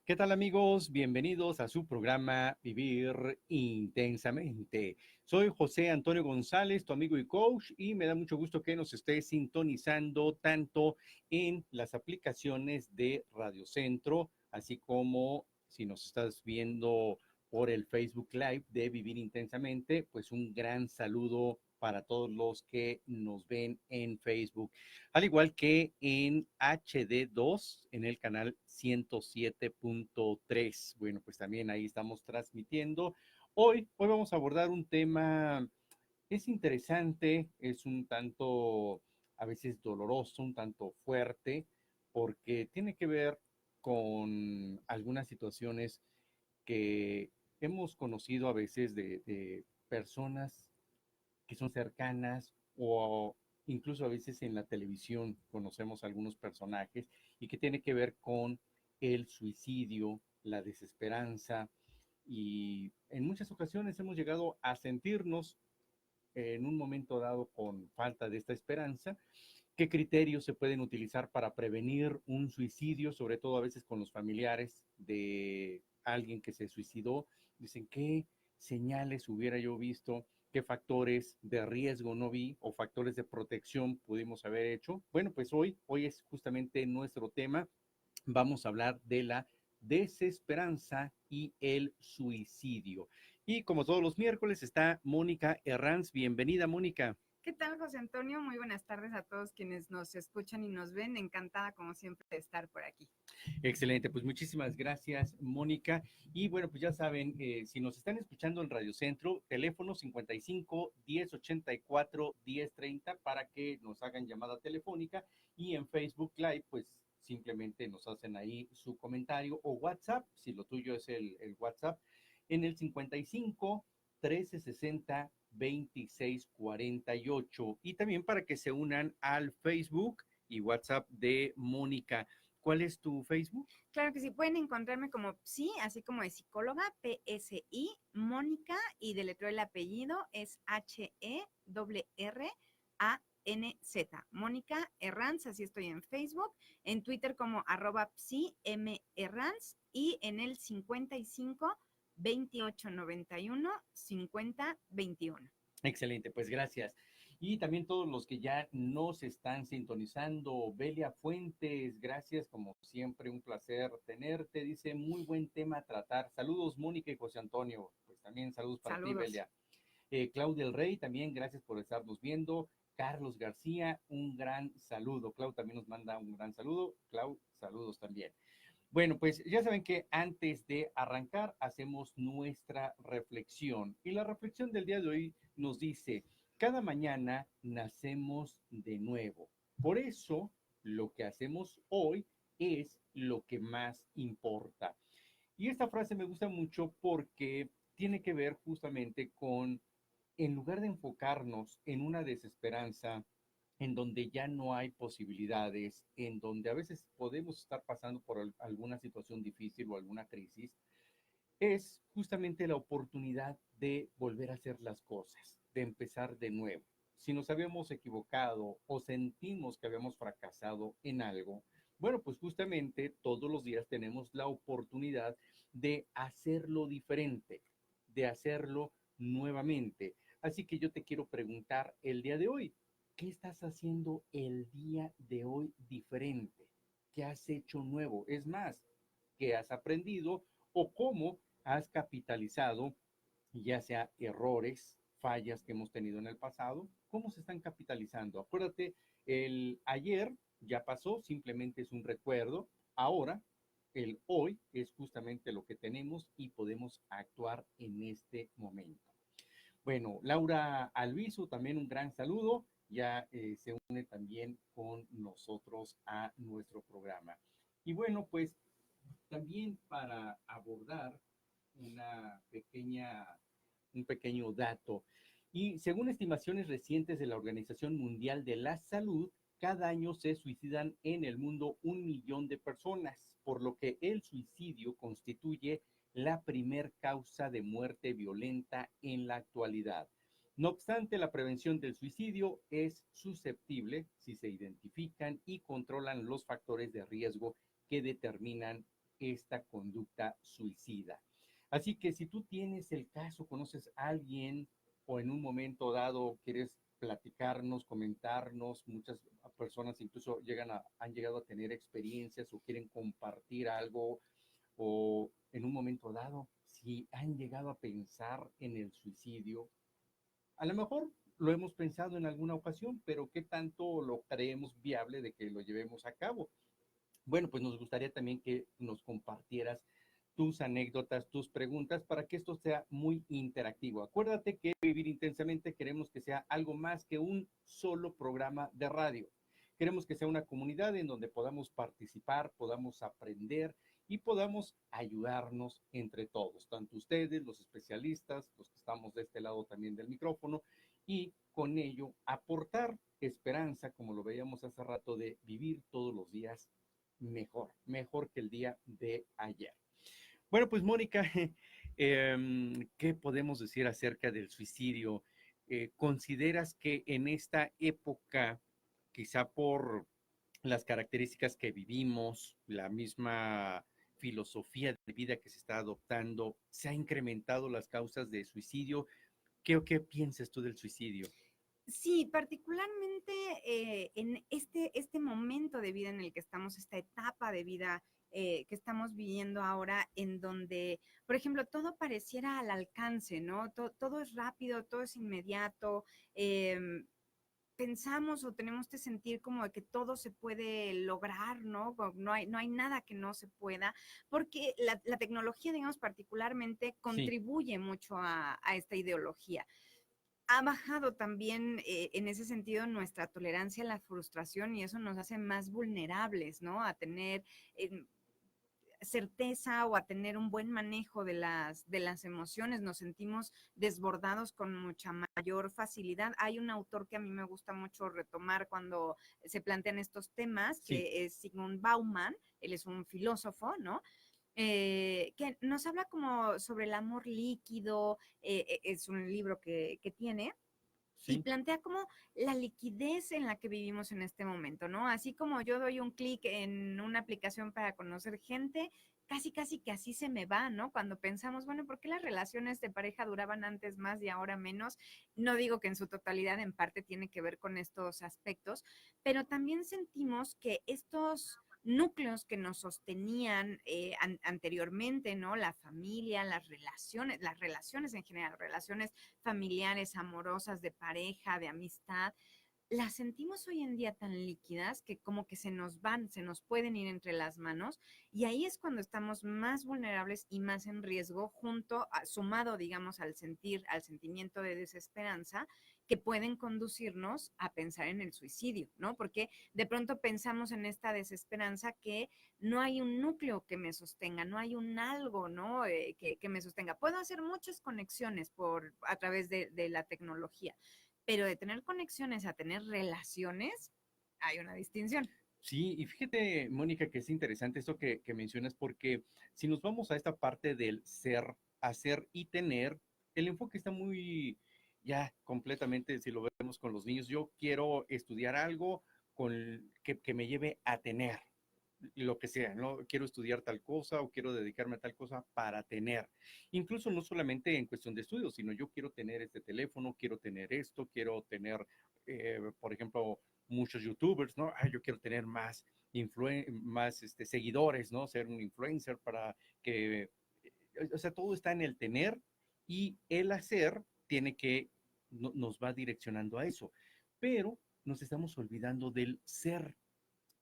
¿Qué tal amigos? Bienvenidos a su programa Vivir Intensamente. Soy José Antonio González, tu amigo y coach, y me da mucho gusto que nos estés sintonizando tanto en las aplicaciones de Radio Centro, así como si nos estás viendo por el Facebook Live de Vivir Intensamente, pues un gran saludo para todos los que nos ven en Facebook, al igual que en HD2 en el canal 107.3. Bueno, pues también ahí estamos transmitiendo. Hoy vamos a abordar un tema, es interesante, es un tanto a veces doloroso, un tanto fuerte, porque tiene que ver con algunas situaciones que hemos conocido a veces de personas que son cercanas o incluso a veces en la televisión conocemos algunos personajes y que tiene que ver con el suicidio, la desesperanza y en muchas ocasiones hemos llegado a sentirnos en un momento dado con falta de esta esperanza. ¿Qué criterios se pueden utilizar para prevenir un suicidio, sobre todo a veces con los familiares de alguien que se suicidó? Dicen, ¿qué señales hubiera yo visto? ¿Qué factores de riesgo no vi o factores de protección pudimos haber hecho? Bueno, pues hoy es justamente nuestro tema. Vamos a hablar de la desesperanza y el suicidio. Y como todos los miércoles está Mónica Herranz. Bienvenida, Mónica. ¿Qué tal, José Antonio? Muy buenas tardes a todos quienes nos escuchan y nos ven. Encantada, como siempre, de estar por aquí. Excelente, pues muchísimas gracias, Mónica. Y bueno, pues ya saben, si nos están escuchando en Radio Centro, teléfono 55 10 84 10 30 para que nos hagan llamada telefónica y en Facebook Live, pues simplemente nos hacen ahí su comentario o WhatsApp, si lo tuyo es el WhatsApp, en el 55 13 60 26 48 y también para que se unan al Facebook y WhatsApp de Mónica. ¿Cuál es tu Facebook? Claro que sí, pueden encontrarme como Psi, así como de psicóloga, PSI, Mónica, y deletreo el apellido es HERRANZ. Mónica Herranz, así estoy en Facebook, en Twitter como @PsiMHerranz y en el 55 28 91 50 21. Excelente, pues gracias. Y también todos los que ya nos están sintonizando, Belia Fuentes, gracias como siempre, un placer tenerte. Dice, muy buen tema a tratar. Saludos, Mónica y José Antonio. Pues también saludos para ti, Saludos. Belia. Claudia del Rey, también gracias por estarnos viendo. Carlos García, un gran saludo. Clau también nos manda un gran saludo. Clau, saludos también. Bueno, pues ya saben que antes de arrancar hacemos nuestra reflexión y la reflexión del día de hoy nos dice, cada mañana nacemos de nuevo. Por eso lo que hacemos hoy es lo que más importa. Y esta frase me gusta mucho porque tiene que ver justamente con, en lugar de enfocarnos en una desesperanza, en donde ya no hay posibilidades, en donde a veces podemos estar pasando por alguna situación difícil o alguna crisis, es justamente la oportunidad de volver a hacer las cosas, de empezar de nuevo. Si nos habíamos equivocado o sentimos que habíamos fracasado en algo, bueno, pues justamente todos los días tenemos la oportunidad de hacerlo diferente, de hacerlo nuevamente. Así que yo te quiero preguntar el día de hoy, ¿qué estás haciendo el día de hoy diferente? ¿Qué has hecho nuevo? Es más, ¿qué has aprendido o cómo has capitalizado, ya sea errores, fallas que hemos tenido en el pasado? ¿Cómo se están capitalizando? Acuérdate, el ayer ya pasó, simplemente es un recuerdo. Ahora, el hoy es justamente lo que tenemos y podemos actuar en este momento. Bueno, Laura Alviso, también un gran saludo. Ya se une también con nosotros a nuestro programa. Y bueno, pues también para abordar una pequeña, un pequeño dato. Y según estimaciones recientes de la Organización Mundial de la Salud, cada año se suicidan en el mundo 1 millón de personas, por lo que el suicidio constituye la primer causa de muerte violenta en la actualidad. No obstante, la prevención del suicidio es susceptible si se identifican y controlan los factores de riesgo que determinan esta conducta suicida. Así que si tú tienes el caso, conoces a alguien o en un momento dado quieres platicarnos, comentarnos, muchas personas incluso han llegado a tener experiencias o quieren compartir algo o en un momento dado, si han llegado a pensar en el suicidio, a lo mejor lo hemos pensado en alguna ocasión, pero ¿qué tanto lo creemos viable de que lo llevemos a cabo? Bueno, pues nos gustaría también que nos compartieras tus anécdotas, tus preguntas, para que esto sea muy interactivo. Acuérdate que Vivir Intensamente queremos que sea algo más que un solo programa de radio. Queremos que sea una comunidad en donde podamos participar, podamos aprender y podamos ayudarnos entre todos, tanto ustedes, los especialistas, los que estamos de este lado también del micrófono, y con ello aportar esperanza, como lo veíamos hace rato, de vivir todos los días mejor, mejor que el día de ayer. Bueno, pues Mónica, ¿qué podemos decir acerca del suicidio? ¿Consideras que en esta época, quizá por las características que vivimos, la misma filosofía de vida que se está adoptando, se ha incrementado las causas de suicidio? ¿Qué piensas tú del suicidio? Sí, particularmente en este momento de vida en el que estamos, esta etapa de vida que estamos viviendo ahora, en donde, por ejemplo, todo pareciera al alcance, ¿no? Todo es rápido, todo es inmediato. Pensamos o tenemos que sentir como de que todo se puede lograr, ¿no? No hay nada que no se pueda, porque la tecnología, digamos, particularmente Sí, contribuye mucho a esta ideología. Ha bajado también en ese sentido nuestra tolerancia a la frustración y eso nos hace más vulnerables, ¿no? A tener certeza o a tener un buen manejo de las emociones. Nos sentimos desbordados con mucha mayor facilidad. Hay un autor que a mí me gusta mucho retomar cuando se plantean estos temas, sí, que es Zygmunt Bauman. Él es un filósofo, ¿no? Que nos habla como sobre el amor líquido, es un libro que tiene, y sí, plantea como la liquidez en la que vivimos en este momento, ¿no? Así como yo doy un clic en una aplicación para conocer gente, casi, casi que así se me va, ¿no? Cuando pensamos, bueno, ¿por qué las relaciones de pareja duraban antes más y ahora menos? No digo que en su totalidad, en parte tiene que ver con estos aspectos, pero también sentimos que estos núcleos que nos sostenían anteriormente, ¿no? La familia, las relaciones en general, relaciones familiares, amorosas, de pareja, de amistad, las sentimos hoy en día tan líquidas que como que se nos van, se nos pueden ir entre las manos y ahí es cuando estamos más vulnerables y más en riesgo sumado, digamos, al sentimiento de desesperanza que pueden conducirnos a pensar en el suicidio, ¿no? Porque de pronto pensamos en esta desesperanza que no hay un núcleo que me sostenga, no hay un algo, ¿no? Que me sostenga. Puedo hacer muchas conexiones a través de la tecnología, pero de tener conexiones a tener relaciones, hay una distinción. sí, y fíjate, Mónica, que es interesante esto que mencionas, porque si nos vamos a esta parte del ser, hacer y tener, el enfoque está muy, ya completamente, si lo vemos con los niños, yo quiero estudiar algo que me lleve a tener lo que sea, ¿no? Quiero estudiar tal cosa o quiero dedicarme a tal cosa para tener. Incluso no solamente en cuestión de estudios, sino yo quiero tener este teléfono, quiero tener esto, quiero tener, por ejemplo, muchos youtubers, ¿no? Ah, yo quiero tener más seguidores, ¿no? Ser un influencer para que, o sea, todo está en el tener y el hacer tiene que, nos va direccionando a eso. Pero nos estamos olvidando del ser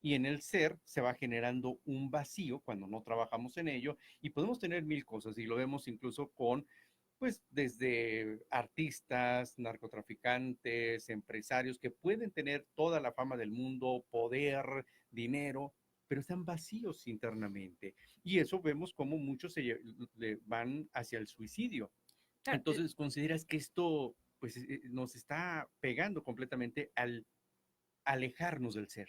y en el ser se va generando un vacío cuando no trabajamos en ello y podemos tener mil cosas y lo vemos incluso con, pues, desde artistas, narcotraficantes, empresarios que pueden tener toda la fama del mundo, poder, dinero, pero están vacíos internamente. Y eso vemos como muchos van hacia el suicidio. Claro, Entonces, ¿consideras que esto, pues, nos está pegando completamente al alejarnos del ser?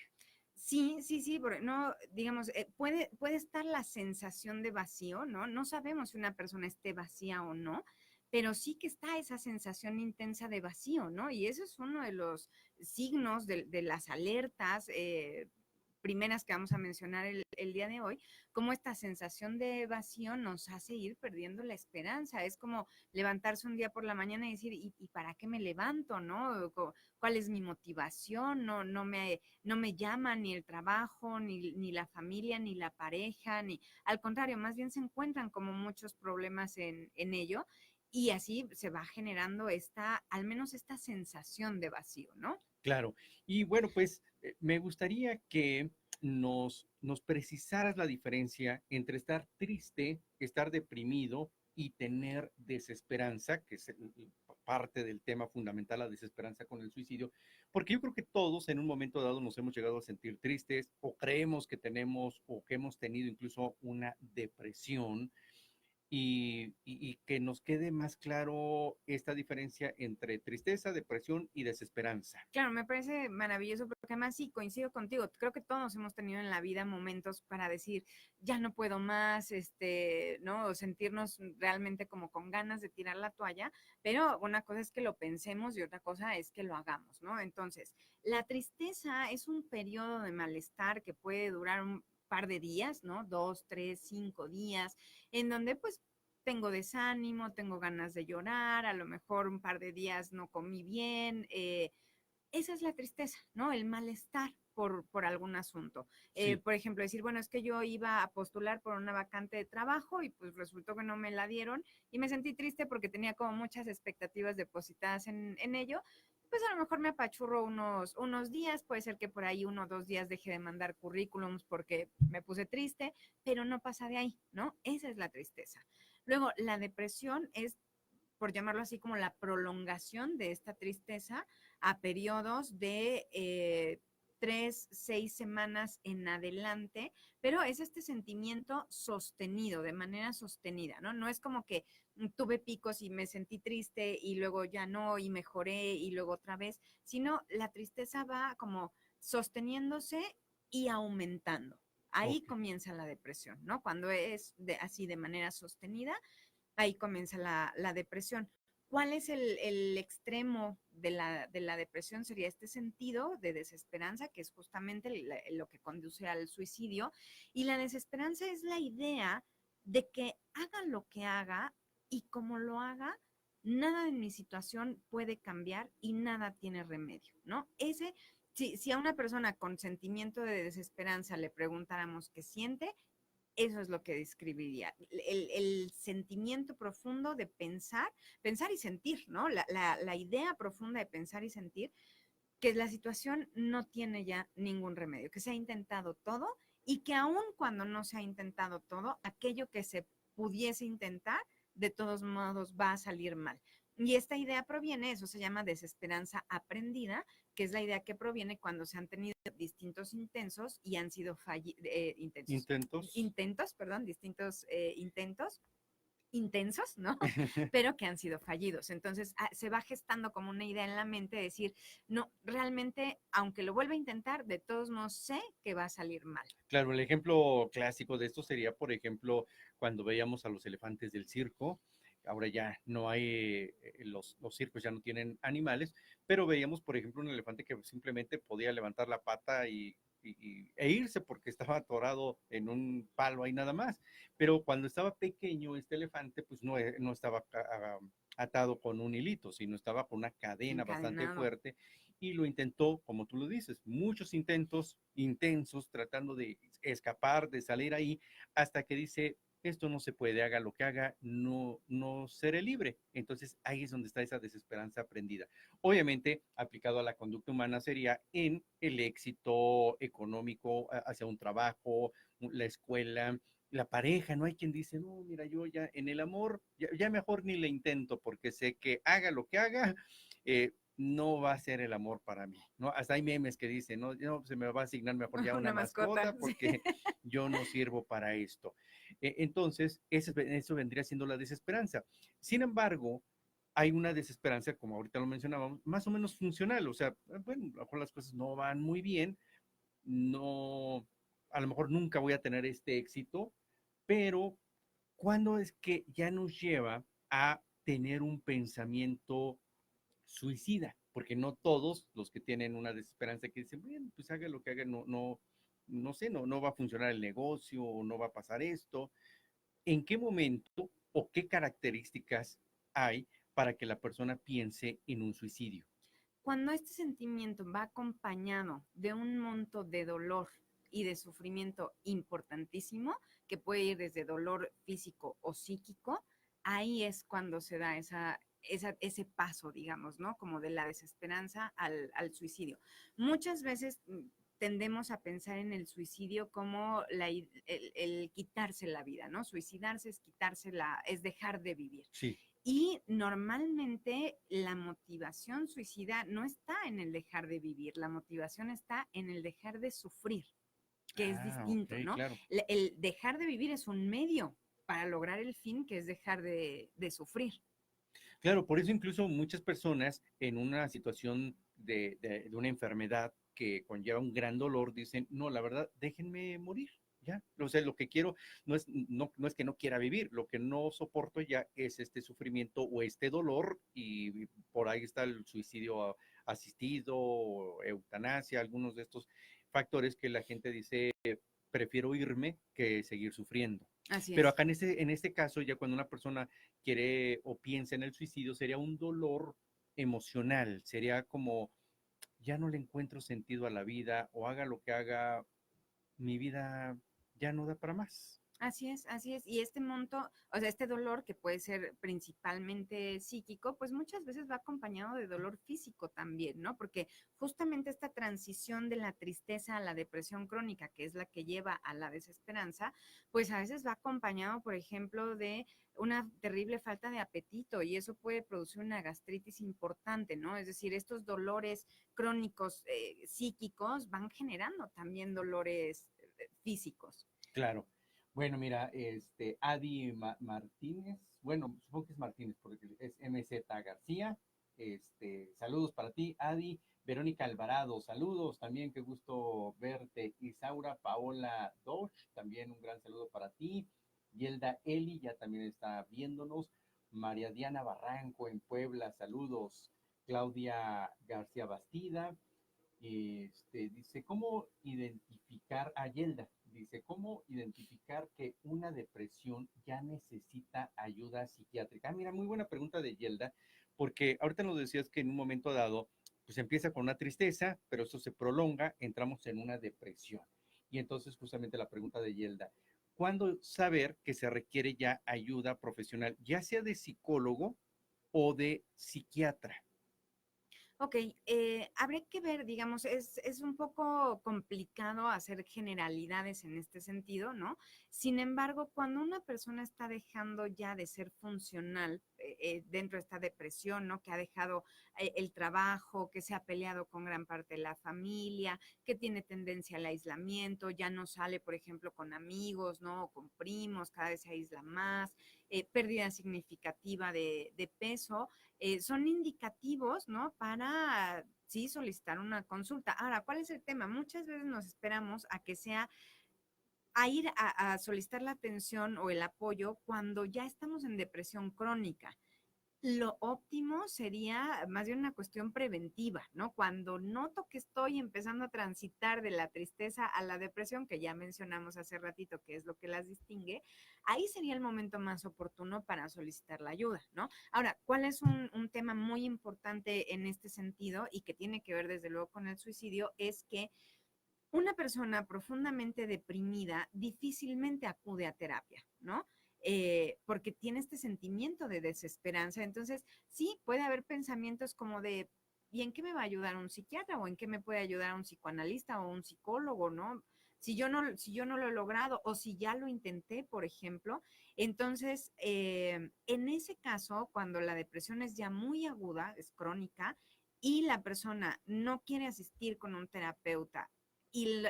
sí, sí, sí, porque no, digamos, puede estar la sensación de vacío, ¿no? No sabemos si una persona esté vacía o no, pero sí que está esa sensación intensa de vacío, ¿no? Y eso es uno de los signos de las alertas. primeras que vamos a mencionar el día de hoy, cómo esta sensación de vacío nos hace ir perdiendo la esperanza. Es como levantarse un día por la mañana y decir, ¿y para qué me levanto? ¿No? ¿Cuál es mi motivación? No me llama ni el trabajo, ni la familia, ni la pareja, ni al contrario, más bien se encuentran como muchos problemas en ello. Y así se va generando al menos esta sensación de vacío, ¿no? Claro. Y bueno, pues me gustaría que nos precisaras la diferencia entre estar triste, estar deprimido y tener desesperanza, que es parte del tema fundamental, la desesperanza con el suicidio, porque yo creo que todos en un momento dado nos hemos llegado a sentir tristes o creemos que tenemos o que hemos tenido incluso una depresión y que nos quede más claro esta diferencia entre tristeza, depresión y desesperanza. Claro, me parece maravilloso porque además sí, coincido contigo. Creo que todos hemos tenido en la vida momentos para decir, ya no puedo más, ¿no? O sentirnos realmente como con ganas de tirar la toalla, pero una cosa es que lo pensemos y otra cosa es que lo hagamos, ¿no? Entonces, la tristeza es un periodo de malestar que puede durar un par de días, ¿no? 2, 3, 5 días, en donde pues tengo desánimo, tengo ganas de llorar, a lo mejor un par de días no comí bien, esa es la tristeza, ¿no? El malestar por algún asunto. Sí, Por ejemplo, decir, bueno, es que yo iba a postular por una vacante de trabajo y pues resultó que no me la dieron y me sentí triste porque tenía como muchas expectativas depositadas en ello. Pues a lo mejor me apachurro unos días, puede ser que por ahí 1 o 2 días deje de mandar currículums porque me puse triste, pero no pasa de ahí, ¿no? Esa es la tristeza. Luego, la depresión es, por llamarlo así, como la prolongación de esta tristeza a periodos de 3, 6 semanas en adelante, pero es este sentimiento sostenido, de manera sostenida, ¿no? No es como que tuve picos y me sentí triste y luego ya no y mejoré y luego otra vez, sino la tristeza va como sosteniéndose y aumentando. Ahí ok. comienza la depresión, ¿no? Cuando es así de manera sostenida, ahí comienza la depresión. ¿Cuál es el extremo de la depresión? Sería este sentido de desesperanza, que es justamente lo que conduce al suicidio. Y la desesperanza es la idea de que haga lo que haga y como lo haga, nada en mi situación puede cambiar y nada tiene remedio, ¿no? Si a una persona con sentimiento de desesperanza le preguntáramos qué siente, eso es lo que describiría. El sentimiento profundo de pensar y sentir, ¿no? La idea profunda de pensar y sentir que la situación no tiene ya ningún remedio, que se ha intentado todo y que aun cuando no se ha intentado todo, aquello que se pudiese intentar, de todos modos va a salir mal. Y esta idea proviene, eso se llama desesperanza aprendida, que es la idea que proviene cuando se han tenido distintos intensos y han sido Intentos. intentos, perdón, distintos intensos, ¿no? Pero que han sido fallidos. Entonces se va gestando como una idea en la mente de decir, no, realmente, aunque lo vuelva a intentar, de todos modos sé que va a salir mal. Claro, el ejemplo clásico de esto sería, por ejemplo, cuando veíamos a los elefantes del circo. Ahora ya no hay, los circos ya no tienen animales, pero veíamos, por ejemplo, un elefante que simplemente podía levantar la pata e irse porque estaba atorado en un palo ahí nada más. Pero cuando estaba pequeño, este elefante, pues no estaba atado con un hilito, sino estaba con una cadena bastante Encadenado. fuerte y lo intentó, como tú lo dices, muchos intentos intensos tratando de escapar, de salir ahí, hasta que dice, esto no se puede, haga lo que haga, no seré libre. Entonces ahí es donde está esa desesperanza aprendida. Obviamente, aplicado a la conducta humana sería en el éxito económico hacia un trabajo, la escuela, la pareja. No hay quien dice, no, mira, yo ya en el amor, ya mejor ni le intento porque sé que haga lo que haga, no va a ser el amor para mí, ¿no? Hasta hay memes que dicen, no, no se me va a asignar mejor ya una Una mascota, mascota sí. porque yo no sirvo para esto. Entonces, eso vendría siendo la desesperanza. Sin embargo, hay una desesperanza, como ahorita lo mencionábamos, más o menos funcional, o sea, bueno, a lo mejor las cosas no van muy bien, no, a lo mejor nunca voy a tener este éxito, pero ¿cuándo es que ya nos lleva a tener un pensamiento suicida? Porque no todos los que tienen una desesperanza que dicen, bien, pues haga lo que haga, no, no sé, no va a funcionar el negocio, o no va a pasar esto. ¿En qué momento o qué características hay para que la persona piense en un suicidio? Cuando este sentimiento va acompañado de un monto de dolor y de sufrimiento importantísimo, que puede ir desde dolor físico o psíquico, ahí es cuando se da ese paso, digamos, ¿no? Como de la desesperanza al suicidio. Muchas veces tendemos a pensar en el suicidio como el quitarse la vida, ¿no? Suicidarse es es dejar de vivir. Sí. Y normalmente la motivación suicida no está en el dejar de vivir, la motivación está en el dejar de sufrir, que es Ah, ok, distinto, ¿no? claro. El dejar de vivir es un medio para lograr el fin, que es dejar de sufrir. Claro, por eso incluso muchas personas en una situación de una enfermedad que conlleva un gran dolor dicen, no, la verdad, déjenme morir, ya. O sea, lo que quiero no es que no quiera vivir, lo que no soporto ya es este sufrimiento o este dolor y por ahí está el suicidio asistido, eutanasia, algunos de estos factores que la gente dice, prefiero irme que seguir sufriendo. Así Pero es. acá en este caso, ya cuando una persona quiere o piensa en el suicidio, sería un dolor emocional, sería como, ya no le encuentro sentido a la vida o haga lo que haga, mi vida ya no da para más. Así es, así es. Y este monto, o sea, este dolor que puede ser principalmente psíquico, pues muchas veces va acompañado de dolor físico también, ¿no? Porque justamente esta transición de la tristeza a la depresión crónica, que es la que lleva a la desesperanza, pues a veces va acompañado, por ejemplo, de una terrible falta de apetito y eso puede producir una gastritis importante, ¿no? Es decir, estos dolores crónicos psíquicos van generando también dolores físicos. Claro. Bueno, mira, Adi Martínez, bueno, supongo que es Martínez porque es MZ García. Saludos para ti, Adi. Verónica Alvarado, saludos también, qué gusto verte. Isaura Paola Dosh, también un gran saludo para ti. Yelda Eli ya también está viéndonos. María Diana Barranco en Puebla, saludos. Claudia García Bastida, dice, ¿cómo identificar a Yelda? Dice, ¿cómo identificar que una depresión ya necesita ayuda psiquiátrica? Ah, mira, muy buena pregunta de Yelda, porque ahorita nos decías que en un momento dado, pues empieza con una tristeza, pero eso se prolonga, entramos en una depresión. Y entonces justamente la pregunta de Yelda, ¿cuándo saber que se requiere ya ayuda profesional, ya sea de psicólogo o de psiquiatra? Ok, habría que ver, digamos, es un poco complicado hacer generalidades en este sentido, ¿no? Sin embargo, cuando una persona está dejando ya de ser funcional dentro de esta depresión, ¿no? Que ha dejado el trabajo, que se ha peleado con gran parte de la familia, que tiene tendencia al aislamiento, ya no sale, por ejemplo, con amigos, ¿no? O con primos, cada vez se aísla más, pérdida significativa de peso son indicativos, ¿no? Para, sí, solicitar una consulta. Ahora, ¿cuál es el tema? Muchas veces nos esperamos a que sea a ir a solicitar la atención o el apoyo cuando ya estamos en depresión crónica. Lo óptimo sería más bien una cuestión preventiva, ¿no? Cuando noto que estoy empezando a transitar de la tristeza a la depresión, que ya mencionamos hace ratito que es lo que las distingue, ahí sería el momento más oportuno para solicitar la ayuda, ¿no? Ahora, ¿cuál es un tema muy importante en este sentido y que tiene que ver desde luego con el suicidio? Es que una persona profundamente deprimida difícilmente acude a terapia, ¿no? Porque tiene este sentimiento de desesperanza. Entonces, sí, puede haber pensamientos como de, ¿y en qué me va a ayudar un psiquiatra o en qué me puede ayudar un psicoanalista o un psicólogo, ¿no? Si yo no lo he logrado o si ya lo intenté, por ejemplo, entonces, en ese caso, cuando la depresión es ya muy aguda, es crónica, y la persona no quiere asistir con un terapeuta y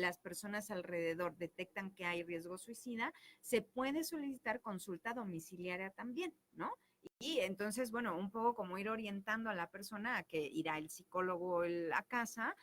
las personas alrededor detectan que hay riesgo suicida, se puede solicitar consulta domiciliaria también, ¿no? Y entonces, bueno, un poco como ir orientando a la persona a que irá el psicólogo a casa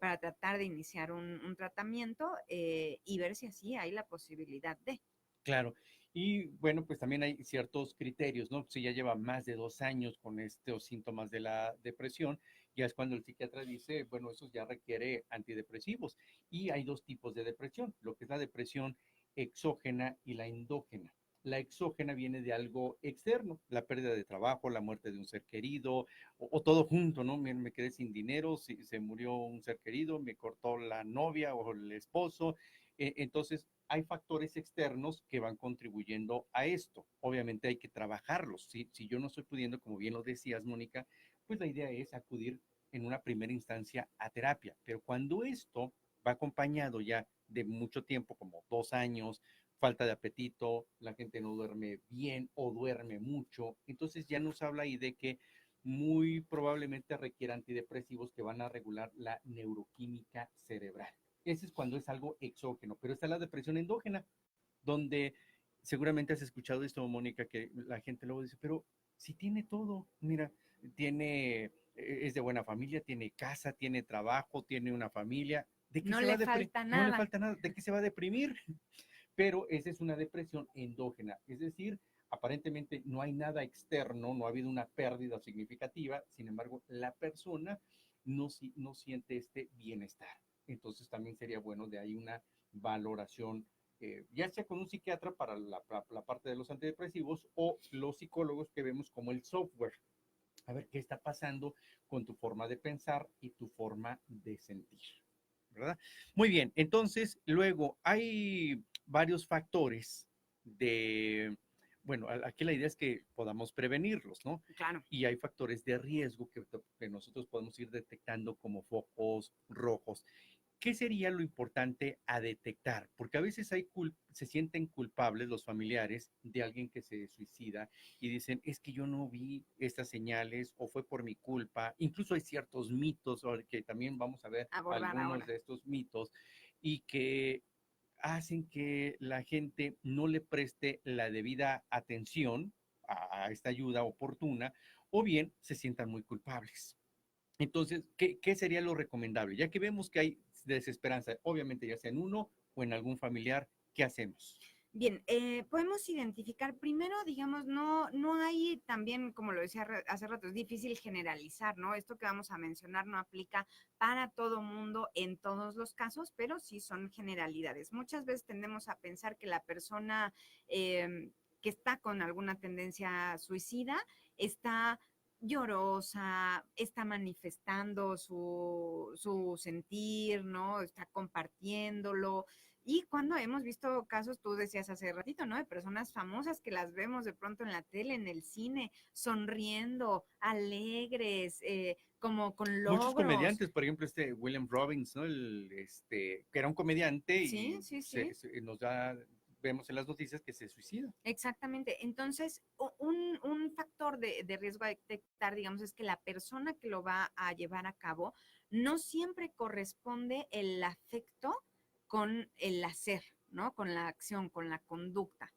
para tratar de iniciar un tratamiento y ver si así hay la posibilidad de. Claro. Y bueno, pues también hay ciertos criterios, ¿no? Si ya lleva más de 2 años con estos síntomas de la depresión, ya es cuando el psiquiatra dice, bueno, eso ya requiere antidepresivos. Y hay dos tipos de depresión, lo que es la depresión exógena y la endógena. La exógena viene de algo externo, la pérdida de trabajo, la muerte de un ser querido, o todo junto, ¿no? Me quedé sin dinero, se murió un ser querido, me cortó la novia o el esposo. Entonces, hay factores externos que van contribuyendo a esto. Obviamente hay que trabajarlos. Si yo no estoy pudiendo, como bien lo decías, Mónica, pues la idea es acudir en una primera instancia a terapia. Pero cuando esto va acompañado ya de mucho tiempo, como 2 años, falta de apetito, la gente no duerme bien o duerme mucho, entonces ya nos habla ahí de que muy probablemente requiera antidepresivos que van a regular la neuroquímica cerebral. Ese es cuando es algo exógeno, pero está la depresión endógena, donde seguramente has escuchado esto, Mónica, que la gente luego dice, pero si tiene todo, mira, es de buena familia, tiene casa, tiene trabajo, tiene una familia, ¿de qué No se va a le deprimir? falta No le nada. falta nada, ¿de qué se va a deprimir? Pero esa es una depresión endógena, es decir, aparentemente no hay nada externo, no ha habido una pérdida significativa, sin embargo, la persona no siente este bienestar. Entonces también sería bueno de ahí una valoración, ya sea con un psiquiatra para la parte de los antidepresivos o los psicólogos que vemos como el software. A ver qué está pasando con tu forma de pensar y tu forma de sentir, ¿verdad? Muy bien, entonces luego hay varios factores de, bueno, aquí la idea es que podamos prevenirlos, ¿no? Claro. Y hay factores de riesgo que nosotros podemos ir detectando como focos rojos. ¿Qué sería lo importante a detectar? Porque a veces se sienten culpables los familiares de alguien que se suicida y dicen, es que yo no vi estas señales o fue por mi culpa. Incluso hay ciertos mitos, que también vamos a ver Abordar algunos ahora. de estos mitos, y que hacen que la gente no le preste la debida atención a esta ayuda oportuna, o bien se sientan muy culpables. Entonces, ¿qué sería lo recomendable? Ya que vemos que hay desesperanza, obviamente ya sea en uno o en algún familiar, ¿qué hacemos? Bien, podemos identificar primero, digamos, no hay también, como lo decía hace rato, es difícil generalizar, ¿no? Esto que vamos a mencionar no aplica para todo mundo en todos los casos, pero sí son generalidades. Muchas veces tendemos a pensar que la persona que está con alguna tendencia suicida está llorosa, está manifestando su sentir, ¿no? Está compartiéndolo. Y cuando hemos visto casos, tú decías hace ratito, ¿no? De personas famosas que las vemos de pronto en la tele, en el cine, sonriendo, alegres, como con Muchos logros. comediantes, por ejemplo, William Robbins, ¿no? Que era un comediante Sí, y sí, sí. vemos en las noticias que se suicida. Exactamente. Entonces, un factor de riesgo a detectar, digamos, es que la persona que lo va a llevar a cabo no siempre corresponde el afecto con el hacer, ¿no? Con la acción, con la conducta.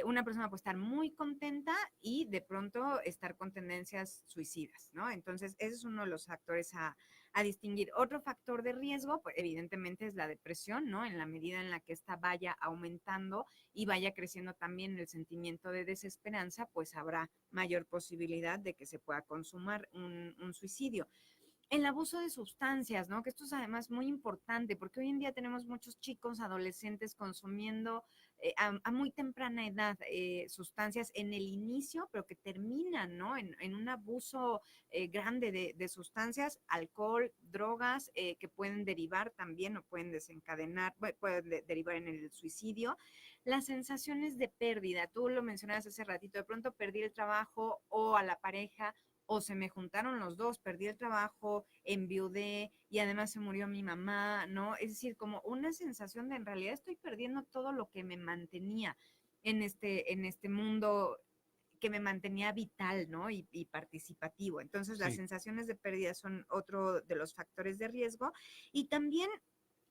Una persona puede estar muy contenta y de pronto estar con tendencias suicidas, ¿no? Entonces, ese es uno de los factores a distinguir. Otro factor de riesgo, pues evidentemente es la depresión, ¿no? En la medida en la que esta vaya aumentando y vaya creciendo también el sentimiento de desesperanza, pues habrá mayor posibilidad de que se pueda consumar un suicidio. El abuso de sustancias, ¿no? Que esto es además muy importante porque hoy en día tenemos muchos chicos, adolescentes consumiendo a muy temprana edad sustancias en el inicio, pero que terminan, ¿no? En un abuso grande de sustancias, alcohol, drogas, que pueden derivar también o pueden desencadenar, pueden derivar en el suicidio. Las sensaciones de pérdida, tú lo mencionabas hace ratito, de pronto perdí el trabajo o a la pareja o se me juntaron los dos, perdí el trabajo, enviudé y además se murió mi mamá, ¿no? Es decir, como una sensación de en realidad estoy perdiendo todo lo que me mantenía en este mundo que me mantenía vital, ¿no? Y participativo. Entonces, las Sí. sensaciones de pérdida son otro de los factores de riesgo y también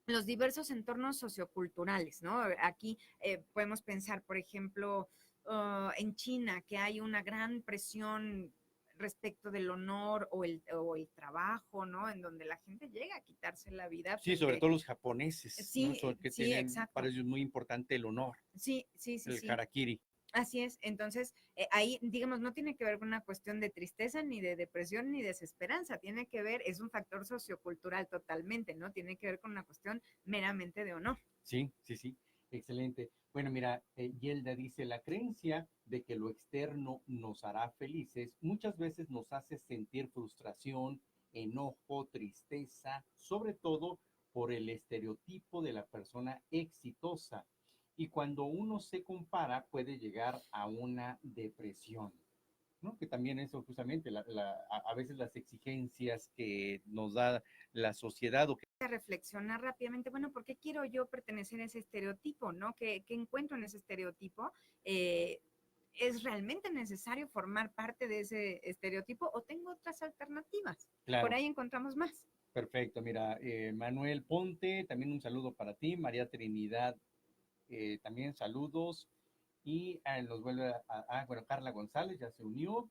los diversos entornos socioculturales, ¿no? Aquí podemos pensar, por ejemplo, en China, que hay una gran presión respecto del honor o el trabajo, ¿no? En donde la gente llega a quitarse la vida Sí, sobre frente. todo los japoneses, ¿no? Sí, Son que sí, tienen, para exacto. ellos muy importante el honor, Sí, sí, sí, el sí. harakiri. Así es, entonces ahí, digamos, no tiene que ver con una cuestión de tristeza, ni de depresión, ni desesperanza, tiene que ver, es un factor sociocultural totalmente, ¿no? Tiene que ver con una cuestión meramente de honor. Sí, sí, sí, excelente. Bueno, mira, Yelda dice, la creencia de que lo externo nos hará felices muchas veces nos hace sentir frustración, enojo, tristeza, sobre todo por el estereotipo de la persona exitosa. Y cuando uno se compara puede llegar a una depresión, ¿no? Que también eso justamente, a veces las exigencias que nos da la sociedad o que A reflexionar rápidamente, bueno, ¿por qué quiero yo pertenecer a ese estereotipo, ¿no? ¿Qué encuentro en ese estereotipo? ¿Es realmente necesario formar parte de ese estereotipo o tengo otras alternativas? Por claro. ahí encontramos más. Perfecto, mira, Manuel Ponte, también un saludo para ti, María Trinidad, también saludos, y nos vuelve bueno, Carla González ya se unió,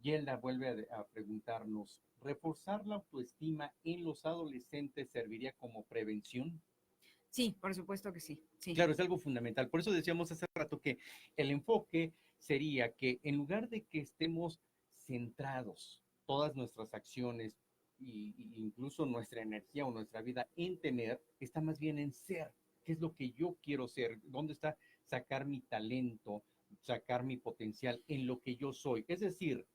Yelda vuelve a preguntarnos, ¿reforzar la autoestima en los adolescentes serviría como prevención? Sí, por supuesto que sí, sí. Claro, es algo fundamental, por eso decíamos hace rato que el enfoque sería que en lugar de que estemos centrados todas nuestras acciones y incluso nuestra energía o nuestra vida en tener, está más bien en ser. ¿Qué es lo que yo quiero ser? ¿Dónde está sacar mi talento, sacar mi potencial en lo que yo soy? Es decir,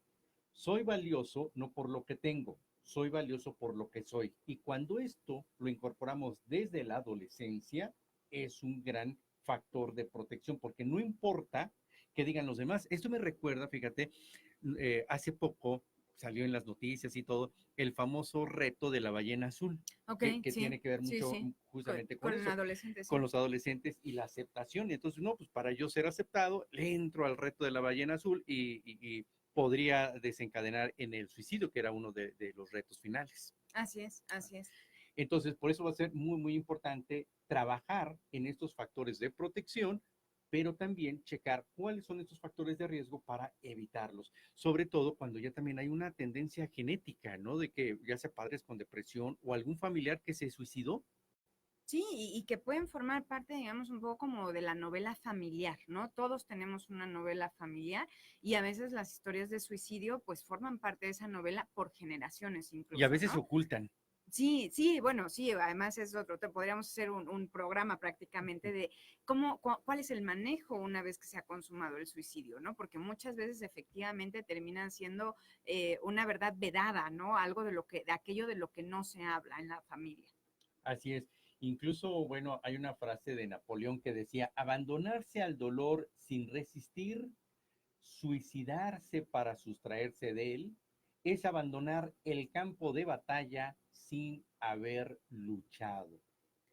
soy valioso no por lo que tengo, soy valioso por lo que soy. Y cuando esto lo incorporamos desde la adolescencia, es un gran factor de protección, porque no importa que digan los demás. Esto me recuerda, fíjate, hace poco salió en las noticias y todo, el famoso reto de la ballena azul, Ok, que sí, tiene que ver sí, mucho sí. justamente con Con eso, adolescentes, con sí. los adolescentes y la aceptación. Y entonces, no, pues para yo ser aceptado, le entro al reto de la ballena azul y podría desencadenar en el suicidio, que era uno de los retos finales. Así es, así es. Entonces, por eso va a ser muy, muy importante trabajar en estos factores de protección, pero también checar cuáles son estos factores de riesgo para evitarlos. Sobre todo cuando ya también hay una tendencia genética, ¿no? De que ya sea padres con depresión o algún familiar que se suicidó. Sí, y que pueden formar parte, digamos, un poco como de la novela familiar, ¿no? Todos tenemos una novela familiar y a veces las historias de suicidio pues forman parte de esa novela por generaciones Y a incluso, veces se ¿no? ocultan. Sí, sí, bueno, sí, además es otro, te podríamos hacer un programa prácticamente de cuál es el manejo una vez que se ha consumado el suicidio, ¿no? Porque muchas veces efectivamente terminan siendo una verdad vedada, ¿no? Algo de aquello de lo que no se habla en la familia. Así es. Incluso, bueno, hay una frase de Napoleón que decía, abandonarse al dolor sin resistir, suicidarse para sustraerse de él, es abandonar el campo de batalla sin haber luchado.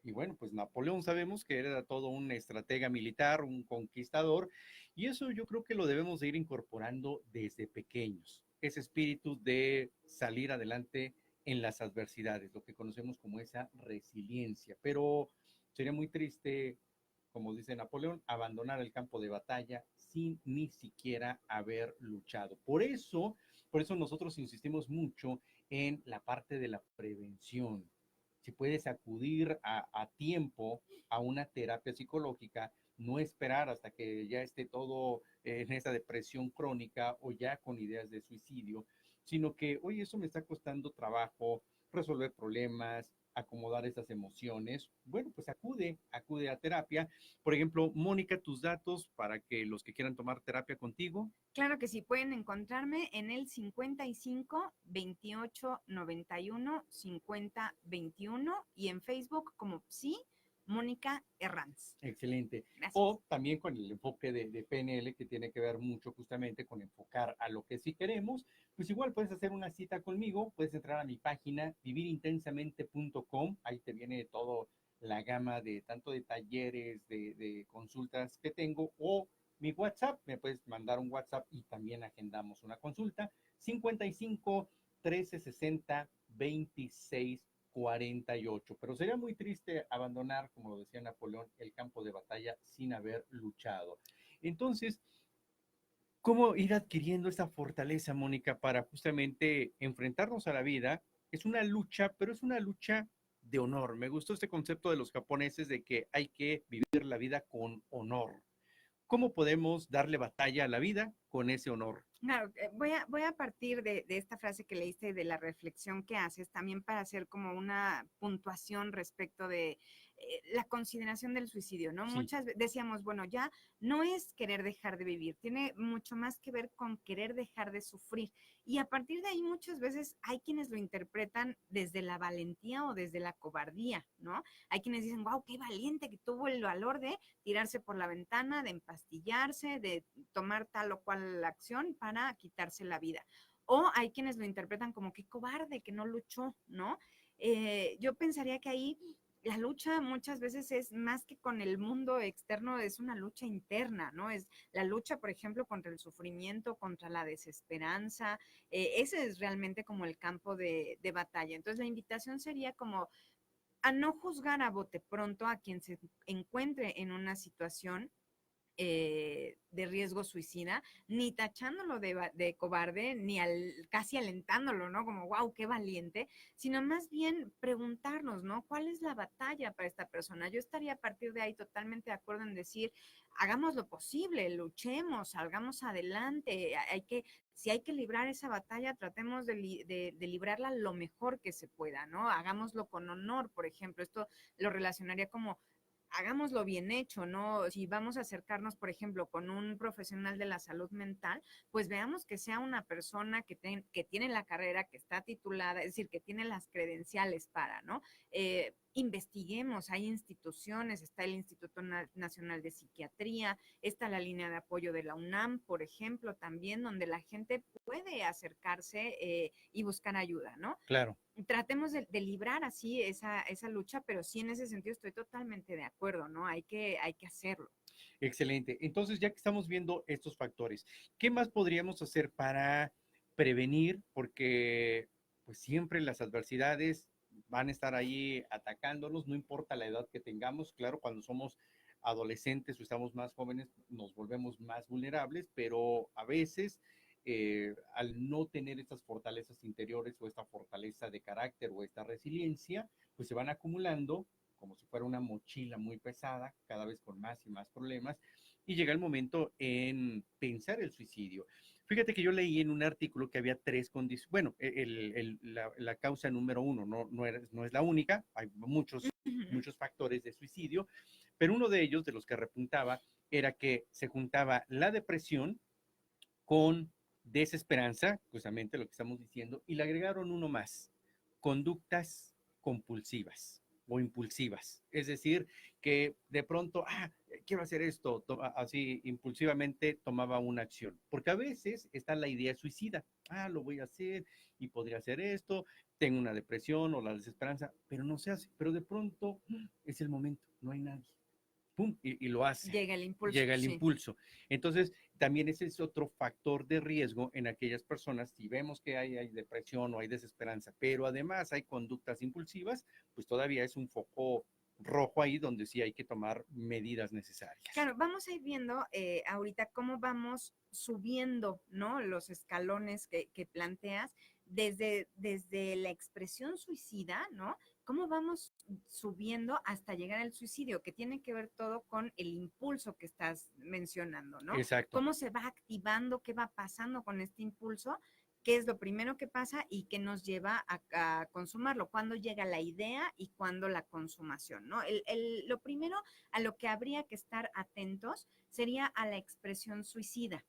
Y bueno, pues Napoleón sabemos que era todo un estratega militar, un conquistador, y eso yo creo que lo debemos de ir incorporando desde pequeños, ese espíritu de salir adelante en las adversidades, lo que conocemos como esa resiliencia. Pero sería muy triste, como dice Napoleón, abandonar el campo de batalla sin ni siquiera haber luchado. Por eso nosotros insistimos mucho en la parte de la prevención. Si puedes acudir a tiempo a una terapia psicológica, no esperar hasta que ya esté todo en esa depresión crónica o ya con ideas de suicidio, sino que, oye, eso me está costando trabajo, resolver problemas, acomodar esas emociones. Bueno, pues acude a terapia. Por ejemplo, Mónica, tus datos para que los que quieran tomar terapia contigo. Claro que sí, pueden encontrarme en el 55 28 91 50 21 y en Facebook como Psi Mónica Herranz. Excelente. Gracias. O también con el enfoque de PNL que tiene que ver mucho justamente con enfocar a lo que sí queremos, pues igual puedes hacer una cita conmigo, puedes entrar a mi página vivirintensamente.com, ahí te viene todo la gama de tanto de talleres, de consultas que tengo, o mi WhatsApp, me puedes mandar un WhatsApp y también agendamos una consulta, 55 13 60 26 48. Pero sería muy triste abandonar, como lo decía Napoleón, el campo de batalla sin haber luchado. Entonces, ¿cómo ir adquiriendo esa fortaleza, Mónica, para justamente enfrentarnos a la vida? Es una lucha, pero es una lucha de honor. Me gustó este concepto de los japoneses de que hay que vivir la vida con honor. ¿cómo podemos darle batalla a la vida con ese honor? Claro, voy a partir de esta frase que leíste, de la reflexión que haces, también para hacer como una puntuación respecto de la consideración del suicidio, ¿no? Sí, Muchas veces decíamos, bueno, ya no es querer dejar de vivir, tiene mucho más que ver con querer dejar de sufrir. Y a partir de ahí muchas veces hay quienes lo interpretan desde la valentía o desde la cobardía, ¿no? Hay quienes dicen, wow, qué valiente que tuvo el valor de tirarse por la ventana, de empastillarse, de tomar tal o cual acción para quitarse la vida. O hay quienes lo interpretan como que cobarde, que no luchó, ¿no? Yo pensaría que ahí la lucha muchas veces es más que con el mundo externo, es una lucha interna, ¿no? Es la lucha, por ejemplo, contra el sufrimiento, contra la desesperanza. Ese es realmente como el campo de batalla. Entonces, la invitación sería como a no juzgar a bote pronto a quien se encuentre en una situación de riesgo suicida, ni tachándolo de cobarde, ni casi alentándolo, ¿no? Como, wow, qué valiente, sino más bien preguntarnos, ¿no? ¿Cuál es la batalla para esta persona? Yo estaría a partir de ahí totalmente de acuerdo en decir, hagamos lo posible, luchemos, salgamos adelante, si hay que librar esa batalla, tratemos de librarla lo mejor que se pueda, ¿no? Hagámoslo con honor, por ejemplo, esto lo relacionaría como hagámoslo bien hecho, ¿no? Si vamos a acercarnos, por ejemplo, con un profesional de la salud mental, pues veamos que sea una persona que tiene la carrera, que está titulada, es decir, que tiene las credenciales para, ¿no? Investiguemos, hay instituciones, está el Instituto Nacional de Psiquiatría, está la línea de apoyo de la UNAM, por ejemplo, también, donde la gente puede acercarse y buscar ayuda, ¿no? claro. Tratemos de librar así esa lucha, pero sí en ese sentido estoy totalmente de acuerdo, ¿no? Hay que hacerlo. Excelente. Entonces, ya que estamos viendo estos factores, ¿qué más podríamos hacer para prevenir? Porque pues siempre las adversidades van a estar ahí atacándonos, no importa la edad que tengamos. Claro, cuando somos adolescentes o estamos más jóvenes nos volvemos más vulnerables, pero a veces al no tener estas fortalezas interiores o esta fortaleza de carácter o esta resiliencia, pues se van acumulando como si fuera una mochila muy pesada, cada vez con más y más problemas, y llega el momento en pensar el suicidio. Fíjate que yo leí en un artículo que había tres condiciones, bueno, la causa número uno no es la única, hay muchos factores de suicidio, pero uno de ellos, de los que repuntaba, era que se juntaba la depresión con desesperanza, justamente lo que estamos diciendo, y le agregaron uno más, conductas compulsivas o impulsivas. Es decir, que de pronto, quiero hacer esto, así impulsivamente tomaba una acción. Porque a veces está la idea suicida, lo voy a hacer y podría hacer esto, tengo una depresión o la desesperanza, pero no se hace. Pero de pronto es el momento, no hay nadie. ¡Pum! Y lo hace. Llega el impulso, Llega el sí. impulso. Entonces, también ese es otro factor de riesgo en aquellas personas, si vemos que hay depresión o hay desesperanza, pero además hay conductas impulsivas, pues todavía es un foco rojo ahí donde sí hay que tomar medidas necesarias. Claro, vamos a ir viendo ahorita cómo vamos subiendo, ¿no? Los escalones que planteas desde la expresión suicida, ¿no? ¿Cómo vamos subiendo hasta llegar al suicidio? Que tiene que ver todo con el impulso que estás mencionando, ¿no? Exacto. ¿Cómo se va activando? ¿Qué va pasando con este impulso? ¿Qué es lo primero que pasa y qué nos lleva a consumarlo? ¿Cuándo llega la idea y cuándo la consumación, ¿no? Lo primero a lo que habría que estar atentos sería a la expresión suicida.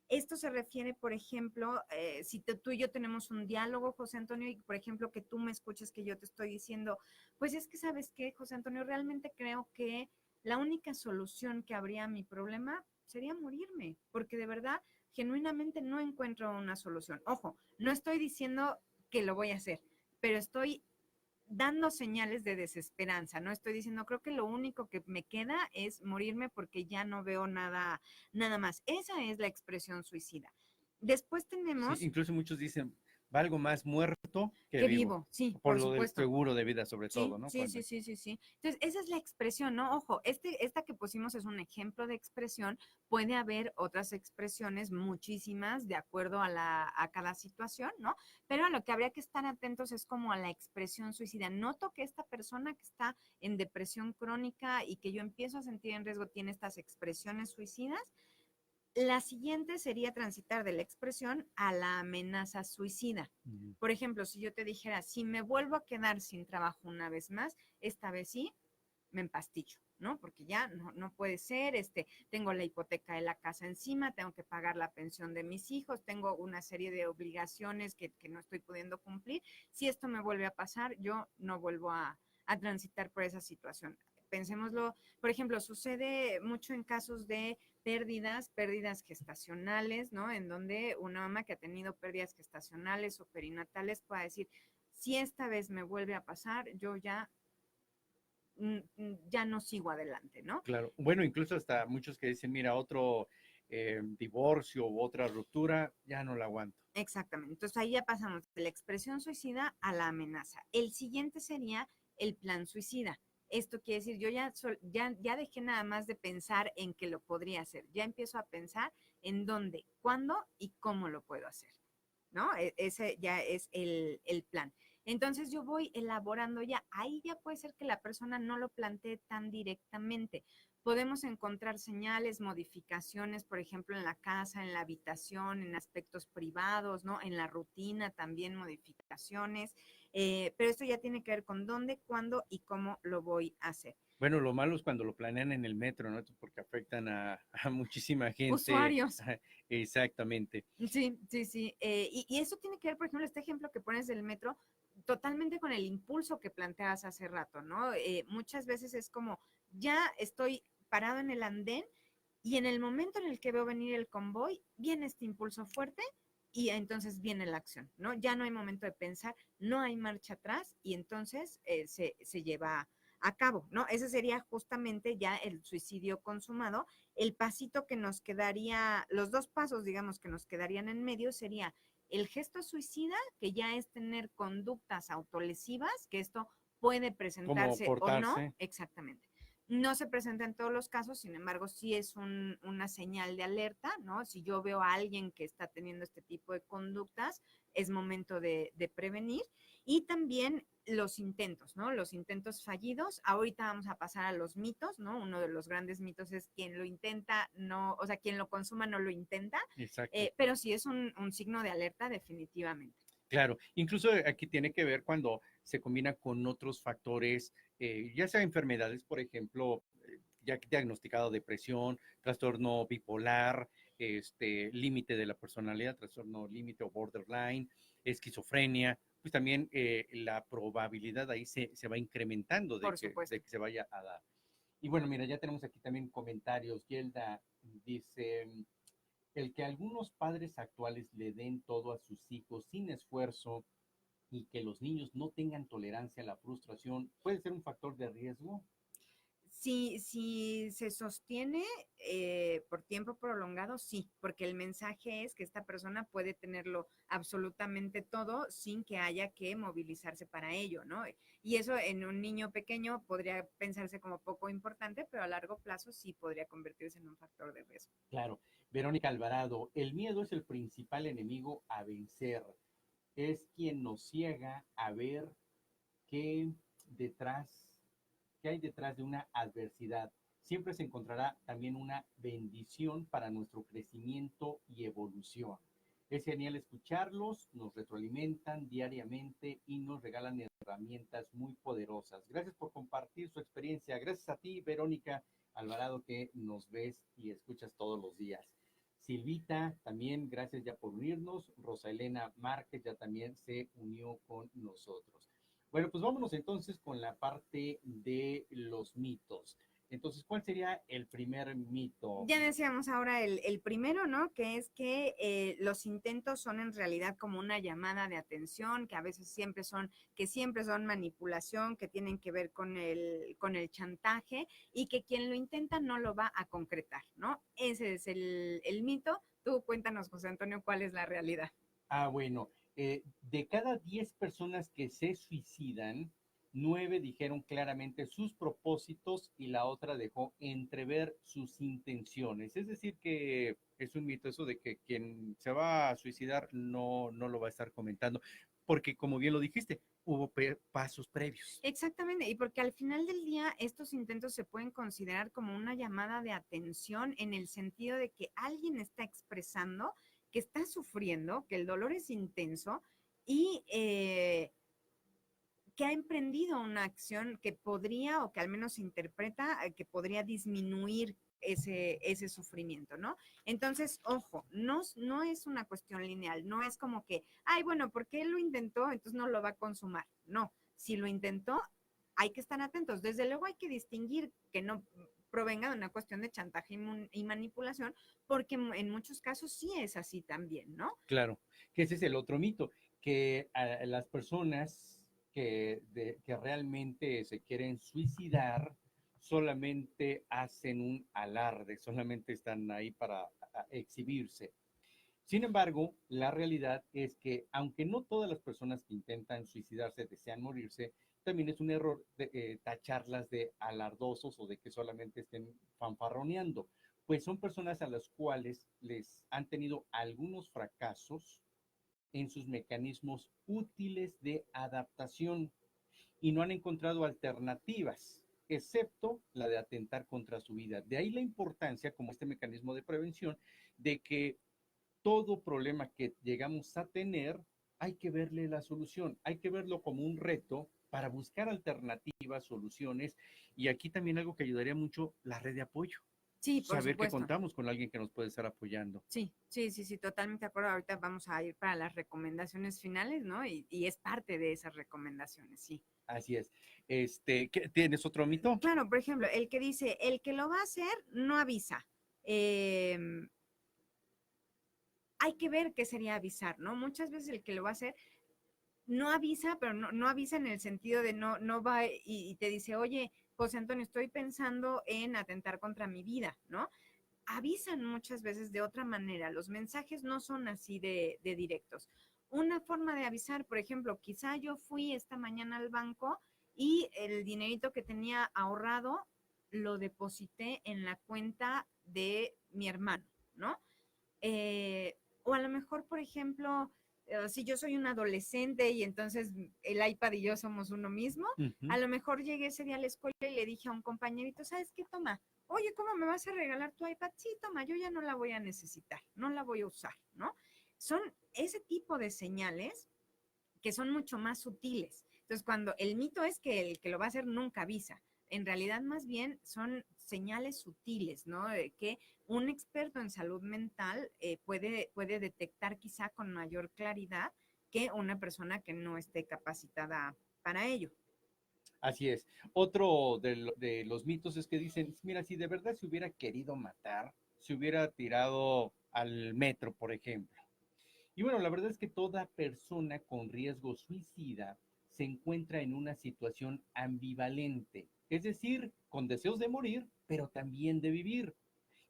Esto se refiere, por ejemplo, si tú y yo tenemos un diálogo, José Antonio, y por ejemplo que tú me escuches que yo te estoy diciendo, pues es que sabes qué, José Antonio, realmente creo que la única solución que habría a mi problema sería morirme, porque de verdad, genuinamente no encuentro una solución. Ojo, no estoy diciendo que lo voy a hacer, pero estoy dando señales de desesperanza, ¿no? Estoy diciendo, creo que lo único que me queda es morirme porque ya no veo nada más. Esa es la expresión suicida. Después Sí, tenemos, incluso muchos dicen, Valgo más muerto que Que vivo, vivo, sí, por por lo del supuesto. seguro de vida sobre todo, Sí, ¿no? sí, Cuando sí, sí, sí, sí. Entonces, esa es la expresión, ¿no? Ojo, esta que pusimos es un ejemplo de expresión. Puede haber otras expresiones, muchísimas, de acuerdo a cada situación, ¿no? Pero a lo que habría que estar atentos es como a la expresión suicida. Noto que esta persona que está en depresión crónica y que yo empiezo a sentir en riesgo tiene estas expresiones suicidas. La siguiente sería transitar de la expresión a la amenaza suicida. Ujú. Por ejemplo, si yo te dijera, si me vuelvo a quedar sin trabajo una vez más, esta vez sí, me empastillo, ¿no? Porque ya no puede ser, tengo la hipoteca de la casa encima, tengo que pagar la pensión de mis hijos, tengo una serie de obligaciones que no estoy pudiendo cumplir. Si esto me vuelve a pasar, yo no vuelvo a transitar por esa situación. Pensémoslo, por ejemplo, sucede mucho en casos de pérdidas gestacionales, ¿no? En donde una mamá que ha tenido pérdidas gestacionales o perinatales pueda decir, si esta vez me vuelve a pasar, yo ya no sigo adelante, ¿no? Claro. Bueno, incluso hasta muchos que dicen, mira, otro divorcio u otra ruptura, ya no la aguanto. Exactamente. Entonces ahí ya pasamos de la expresión suicida a la amenaza. El siguiente sería el plan suicida. Esto quiere decir, yo ya dejé nada más de pensar en que lo podría hacer. Ya empiezo a pensar en dónde, cuándo y cómo lo puedo hacer, ¿no? Ese ya es el plan. Entonces yo voy elaborando ya, ahí ya puede ser que la persona no lo plantee tan directamente. Podemos encontrar señales, modificaciones, por ejemplo, en la casa, en la habitación, en aspectos privados, ¿no? En la rutina también modificaciones, pero esto ya tiene que ver con dónde, cuándo y cómo lo voy a hacer. Bueno, lo malo es cuando lo planean en el metro, ¿no? Porque afectan a muchísima gente. Usuarios. Exactamente. Sí, sí, sí. Y eso tiene que ver, por ejemplo, este ejemplo que pones del metro, totalmente con el impulso que planteabas hace rato, ¿no? Muchas veces es como, ya estoy parado en el andén y en el momento en el que veo venir el convoy, viene este impulso fuerte y entonces viene la acción, ¿no? Ya no hay momento de pensar, no hay marcha atrás y entonces se lleva a cabo, ¿no? Ese sería justamente ya el suicidio consumado. El pasito que nos quedaría, los dos pasos, digamos, que nos quedarían en medio sería el gesto suicida, que ya es tener conductas autolesivas, que esto puede ¿Cómo presentarse o no, portarse? exactamente. No se presenta en todos los casos, sin embargo, sí es una señal de alerta, ¿no? Si yo veo a alguien que está teniendo este tipo de conductas, es momento de prevenir. Y también los intentos, ¿no? Los intentos fallidos. Ahorita vamos a pasar a los mitos, ¿no? Uno de los grandes mitos es quien lo intenta, no, o sea, quien lo consuma no lo intenta, Exacto. pero sí es un signo de alerta definitivamente. Claro, incluso aquí tiene que ver cuando se combina con otros factores, ya sea enfermedades, por ejemplo, ya diagnosticado depresión, trastorno bipolar, límite de la personalidad, trastorno límite o borderline, esquizofrenia, pues también la probabilidad ahí se va incrementando Por de supuesto. que se vaya a dar. Y bueno, mira, ya tenemos aquí también comentarios. Yelda dice, el que algunos padres actuales le den todo a sus hijos sin esfuerzo y que los niños no tengan tolerancia a la frustración puede ser un factor de riesgo. Si se sostiene por tiempo prolongado, sí, porque el mensaje es que esta persona puede tenerlo absolutamente todo sin que haya que movilizarse para ello, ¿no? Y eso en un niño pequeño podría pensarse como poco importante, pero a largo plazo sí podría convertirse en un factor de riesgo. Claro, Verónica Alvarado, el miedo es el principal enemigo a vencer. Es quien nos ciega a ver qué detrás, qué hay detrás de una adversidad. Siempre se encontrará también una bendición para nuestro crecimiento y evolución. Es genial escucharlos, nos retroalimentan diariamente y nos regalan herramientas muy poderosas. Gracias por compartir su experiencia. Gracias a ti, Verónica Alvarado, que nos ves y escuchas todos los días. Silvita, también gracias ya por unirnos. Rosa Elena Márquez ya también se unió con nosotros. Bueno, pues vámonos entonces con la parte de los mitos. Entonces, ¿cuál sería el primer mito? Ya decíamos ahora el primero, ¿no? Que es que los intentos son en realidad como una llamada de atención, que a veces siempre son manipulación, que tienen que ver con el chantaje y que quien lo intenta no lo va a concretar, ¿no? Ese es el mito. Tú cuéntanos, José Antonio, cuál es la realidad. Bueno, de cada 10 personas que se suicidan, 9 dijeron claramente sus propósitos y la otra dejó entrever sus intenciones. Es decir, que es un mito eso de que quien se va a suicidar no lo va a estar comentando, porque como bien lo dijiste, hubo pasos previos. Exactamente, y porque al final del día estos intentos se pueden considerar como una llamada de atención en el sentido de que alguien está expresando que está sufriendo, que el dolor es intenso y que ha emprendido una acción que podría, o que al menos se interpreta, que podría disminuir ese sufrimiento, ¿no? Entonces, ojo, no es una cuestión lineal, no es como que, ay, bueno, porque él lo intentó, entonces no lo va a consumar. No, si lo intentó, hay que estar atentos. Desde luego hay que distinguir que no provenga de una cuestión de chantaje y manipulación, porque en muchos casos sí es así también, ¿no? Claro, que ese es el otro mito, que a las personas que realmente se quieren suicidar solamente hacen un alarde, solamente están ahí para exhibirse. Sin embargo, la realidad es que aunque no todas las personas que intentan suicidarse desean morirse, también es un error tacharlas de alardosos o de que solamente estén fanfarroneando, pues son personas a las cuales les han tenido algunos fracasos en sus mecanismos útiles de adaptación y no han encontrado alternativas, excepto la de atentar contra su vida. De ahí la importancia, como este mecanismo de prevención, de que todo problema que llegamos a tener, hay que verle la solución, hay que verlo como un reto para buscar alternativas, soluciones. Y aquí también algo que ayudaría mucho, la red de apoyo. Sí, por Saber que supuesto. contamos con alguien que nos puede estar apoyando. Sí, totalmente de acuerdo. Ahorita vamos a ir para las recomendaciones finales, ¿no? Y es parte de esas recomendaciones, sí. Así es. ¿Tienes otro mito? Claro, por ejemplo, el que dice, el que lo va a hacer no avisa. Em, Hay que ver qué sería avisar, ¿no? Muchas veces el que lo va a hacer no avisa, pero no avisa en el sentido de no va y te dice, oye, José Antonio, estoy pensando en atentar contra mi vida, ¿no? Avisan muchas veces de otra manera. Los mensajes no son así de directos. Una forma de avisar, por ejemplo, quizá yo fui esta mañana al banco y el dinerito que tenía ahorrado lo deposité en la cuenta de mi hermano, ¿no? O a lo mejor, por ejemplo, si yo soy un adolescente y entonces el iPad y yo somos uno mismo, Uh a -huh. lo mejor llegué ese día a la escuela y le dije a un compañerito, ¿sabes qué? Toma, oye, ¿cómo me vas a regalar tu iPad? Sí, toma, yo ya no la voy a necesitar, no la voy a usar, ¿no? Son ese tipo de señales que son mucho más sutiles. Entonces, cuando el mito es que el que lo va a hacer nunca avisa, en realidad más bien son señales sutiles, ¿no? De que un experto en salud mental puede detectar quizá con mayor claridad que una persona que no esté capacitada para ello. Así es. Otro de los mitos es que dicen, mira, si de verdad se hubiera querido matar, se hubiera tirado al metro, por ejemplo. Y bueno, la verdad es que toda persona con riesgo suicida se encuentra en una situación ambivalente, es decir, con deseos de morir, pero también de vivir.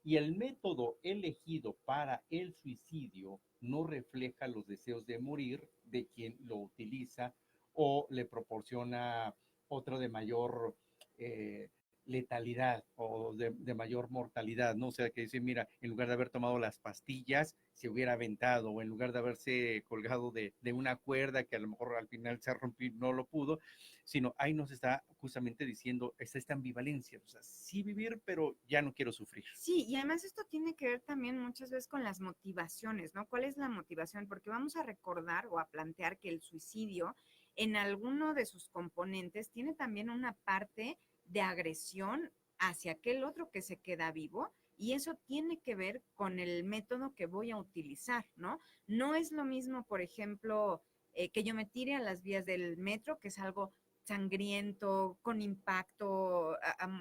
Y el método elegido para el suicidio no refleja los deseos de morir de quien lo utiliza o le proporciona otro de mayor eh, letalidad o de mayor mortalidad, ¿no? O sea, que dice, mira, en lugar de haber tomado las pastillas, se hubiera aventado, o en lugar de haberse colgado de una cuerda que a lo mejor al final se rompió y no lo pudo, sino ahí nos está justamente diciendo, está esta ambivalencia, o sea, sí vivir, pero ya no quiero sufrir. Sí, y además esto tiene que ver también muchas veces con las motivaciones, ¿no? ¿Cuál es la motivación? Porque vamos a recordar o a plantear que el suicidio en alguno de sus componentes tiene también una parte de agresión hacia aquel otro que se queda vivo y eso tiene que ver con el método que voy a utilizar, ¿no? No es lo mismo, por ejemplo, que yo me tire a las vías del metro, que es algo sangriento, con impacto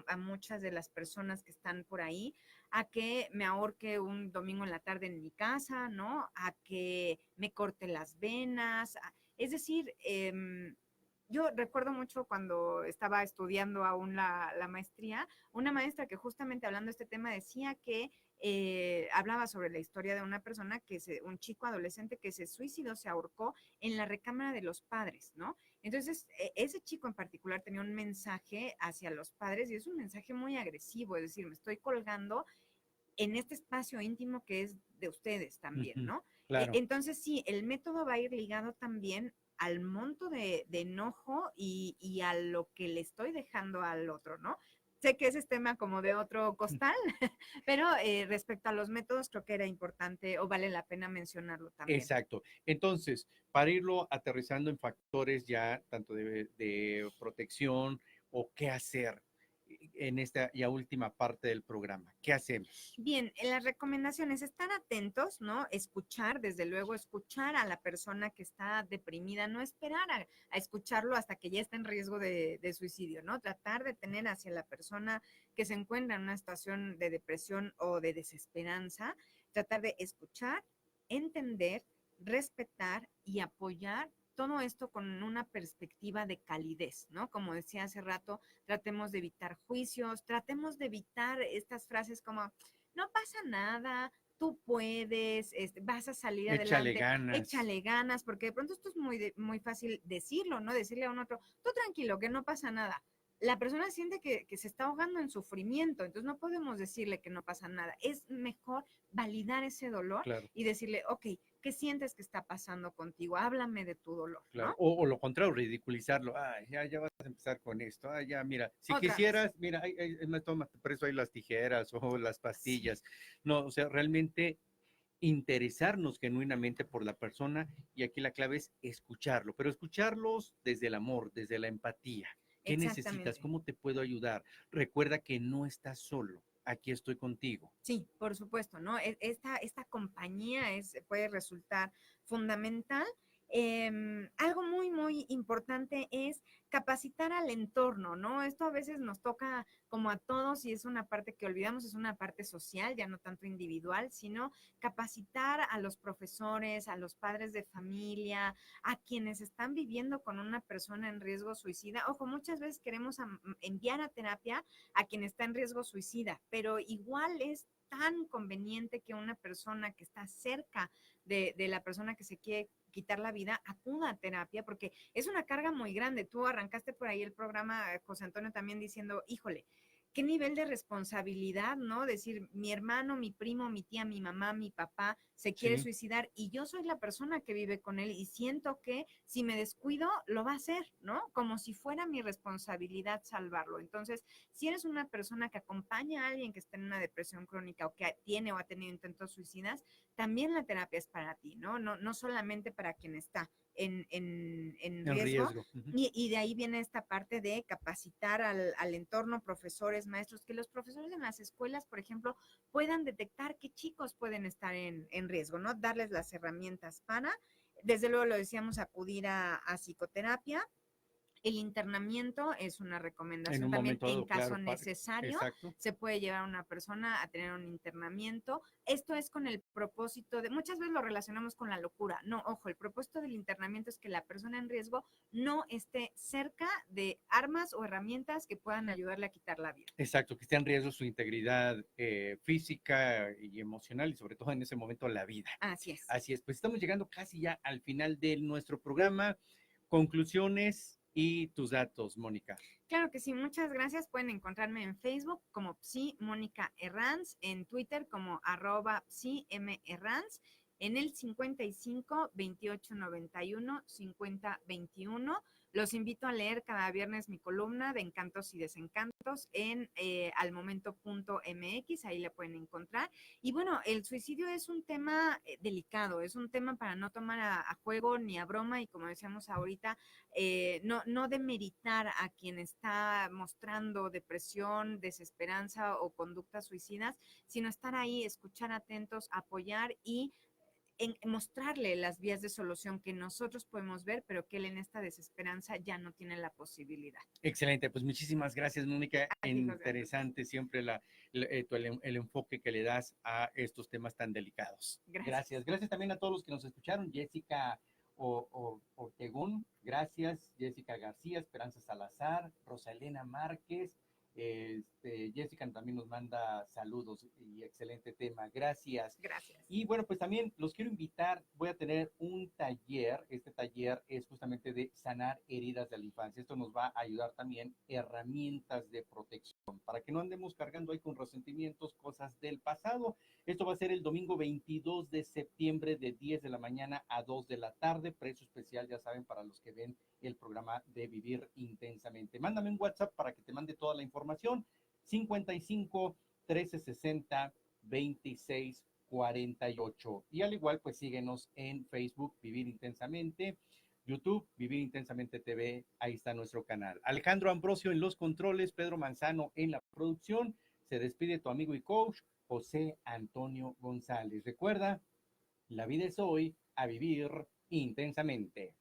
a muchas de las personas que están por ahí, a que me ahorque un domingo en la tarde en mi casa, ¿no? A que me corte las venas. Es decir, yo recuerdo mucho cuando estaba estudiando aún la maestría, una maestra que justamente hablando de este tema decía que hablaba sobre la historia de una persona un chico adolescente que se suicidó, se ahorcó en la recámara de los padres, ¿no? Entonces, ese chico en particular tenía un mensaje hacia los padres y es un mensaje muy agresivo, es decir, me estoy colgando en este espacio íntimo que es de ustedes también, Ujú, ¿no? claro. Entonces, sí, el método va a ir ligado también al monto de enojo y a lo que le estoy dejando al otro, ¿no? Sé que ese es tema como de otro costal, pero respecto a los métodos creo que era importante o vale la pena mencionarlo también. Exacto. Entonces, para irlo aterrizando en factores ya tanto de protección o qué hacer en esta ya última parte del programa, ¿qué hacemos? Bien, en las recomendaciones, estar atentos, ¿no? Escuchar, desde luego, escuchar a la persona que está deprimida, no esperar a escucharlo hasta que ya está en riesgo de suicidio, ¿no? Tratar de tener hacia la persona que se encuentra en una situación de depresión o de desesperanza, tratar de escuchar, entender, respetar y apoyar todo esto con una perspectiva de calidez, ¿no? Como decía hace rato, tratemos de evitar juicios, tratemos de evitar estas frases como no pasa nada, tú puedes, vas a salir Échale adelante, ganas. échale ganas, porque de pronto esto es muy fácil decirlo, ¿no? Decirle a un otro, tú tranquilo, que no pasa nada. La persona siente que se está ahogando en sufrimiento, entonces no podemos decirle que no pasa nada. Es mejor validar ese dolor Claro, y decirle, ok, ¿qué sientes que está pasando contigo? Háblame de tu dolor, claro. ¿no? O lo contrario, ridiculizarlo. Ay, ya vas a empezar con esto. Ay, ya, mira, si Otra vez. quisieras, mira, es más, toma, por eso hay las tijeras o las Sí, pastillas. No, o sea, realmente interesarnos genuinamente por la persona y aquí la clave es escucharlo, pero escucharlos desde el amor, desde la empatía. ¿Qué necesitas? exactamente. ¿Cómo te puedo ayudar? Recuerda que no estás solo, aquí estoy contigo. Sí, por supuesto, ¿no? Esta compañía puede resultar fundamental. Algo muy importante es capacitar al entorno, ¿no? Esto a veces nos toca como a todos y es una parte que olvidamos, es una parte social, ya no tanto individual, sino capacitar a los profesores, a los padres de familia, a quienes están viviendo con una persona en riesgo suicida. Ojo, muchas veces queremos enviar a terapia a quien está en riesgo suicida, pero igual es tan conveniente que una persona que está cerca de la persona que se quiere quitar la vida acuda a terapia porque es una carga muy grande. Tú arrancaste por ahí el programa, José Antonio, también diciendo, híjole, qué nivel de responsabilidad, ¿no? Decir, mi hermano, mi primo, mi tía, mi mamá, mi papá se quiere Sí, suicidar y yo soy la persona que vive con él y siento que si me descuido, lo va a hacer, ¿no? Como si fuera mi responsabilidad salvarlo. Entonces, si eres una persona que acompaña a alguien que está en una depresión crónica o que tiene o ha tenido intentos suicidas, también la terapia es para ti, ¿no? No solamente para quien está en en riesgo. riesgo. Ujú. Y de ahí viene esta parte de capacitar al entorno, profesores, maestros, que los profesores en las escuelas, por ejemplo, puedan detectar qué chicos pueden estar en riesgo, ¿no? Darles las herramientas para, desde luego lo decíamos, acudir a psicoterapia. El internamiento es una En recomendación un también momento en dado, caso claro, necesario. exacto. Se puede llevar a una persona a tener un internamiento. Esto es con el propósito de, muchas veces lo relacionamos con la locura. No, ojo, el propósito del internamiento es que la persona en riesgo no esté cerca de armas o herramientas que puedan ayudarle a quitar la vida. Exacto, que esté en riesgo su integridad física y emocional y sobre todo en ese momento la vida. Así es. Así es, pues estamos llegando casi ya al final de nuestro programa. Conclusiones y tus datos, Mónica. Claro que sí, muchas gracias. Pueden encontrarme en Facebook como Psi Mónica Herranz, en Twitter como @PsiMHerranz, en el 55 28 91 50 21. Los invito a leer cada viernes mi columna de encantos y desencantos en almomento.mx, ahí la pueden encontrar. Y bueno, el suicidio es un tema delicado, es un tema para no tomar a juego ni a broma y como decíamos ahorita, no demeritar a quien está mostrando depresión, desesperanza o conductas suicidas, sino estar ahí, escuchar atentos, apoyar y mostrarle las vías de solución que nosotros podemos ver, pero que él en esta desesperanza ya no tiene la posibilidad. Excelente, pues muchísimas gracias, Mónica. A ti, José Antonio. Interesante siempre el enfoque que le das a estos temas tan delicados. Gracias. Gracias. Gracias también a todos los que nos escucharon. Jessica Ortegón, gracias. Jessica García, Esperanza Salazar, Rosalena Márquez. Jessica también nos manda saludos y excelente tema, gracias. Gracias. Y bueno, pues también los quiero invitar, voy a tener un taller, este taller es justamente de sanar heridas de la infancia, esto nos va a ayudar también herramientas de protección, para que no andemos cargando ahí con resentimientos, cosas del pasado. Esto va a ser el domingo 22 de septiembre de 10 de la mañana a 2 de la tarde, precio especial, ya saben, para los que ven el programa de Vivir Intensamente. Mándame un WhatsApp para que te mande toda la información, 55 1360 26 48. Y al igual, pues síguenos en Facebook, Vivir Intensamente, YouTube, Vivir Intensamente TV, ahí está nuestro canal. Alejandro Ambrosio en los controles, Pedro Manzano en la producción. Se despide tu amigo y coach, José Antonio González. Recuerda, la vida es hoy, a vivir intensamente.